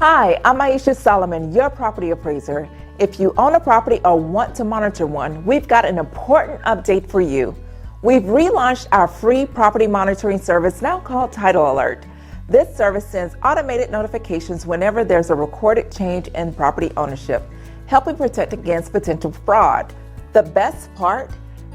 Hi, I'm Ayesha Solomon, your property appraiser. If you own a property or want to monitor one, we've got an important update for you. We've relaunched our free property monitoring service now called Title Alert. This service sends automated notifications whenever there's a recorded change in property ownership, helping protect against potential fraud. The best part?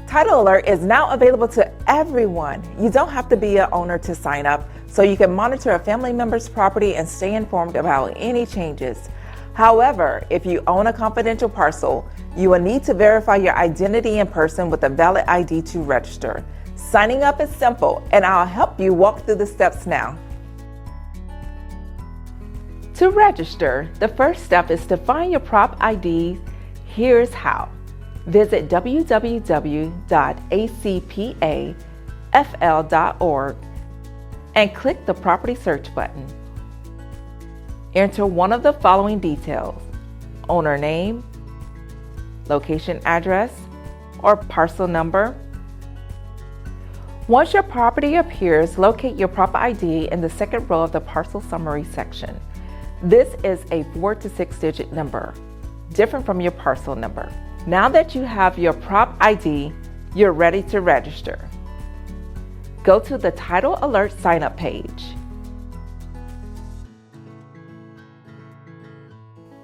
Title Alert is now available to everyone. You don't have to be an owner to sign up, so you can monitor a family member's property and stay informed about any changes. However, if you own a confidential parcel, you will need to verify your identity in person with a valid ID to register. Signing up is simple, and I'll help you walk through the steps now. To register, the first step is to find your prop ID. Here's how. Visit www.acpafl.org and click the Property Search button. Enter one of the following details: owner name, location address, or parcel number. Once your property appears, locate your prop ID in the second row of the parcel summary section. This is a 4 to 6 digit number, different from your parcel number. Now that you have your prop ID, you're ready to register. Go to the Title Alert sign-up page.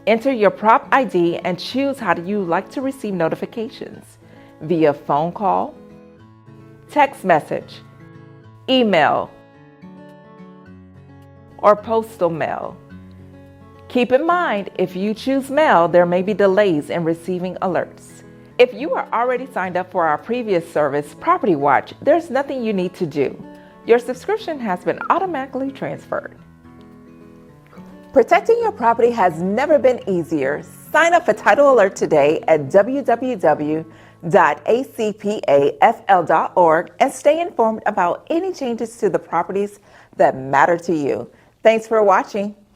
Enter your prop ID and choose how you like to receive notifications: via phone call, text message, email, or postal mail. Keep in mind, if you choose mail, there may be delays in receiving alerts. If you are already signed up for our previous service, Property Watch, there's nothing you need to do. Your subscription has been automatically transferred. Protecting your property has never been easier. Sign up for Title Alert today at www.acpafl.org and stay informed about any changes to the properties that matter to you. Thanks for watching.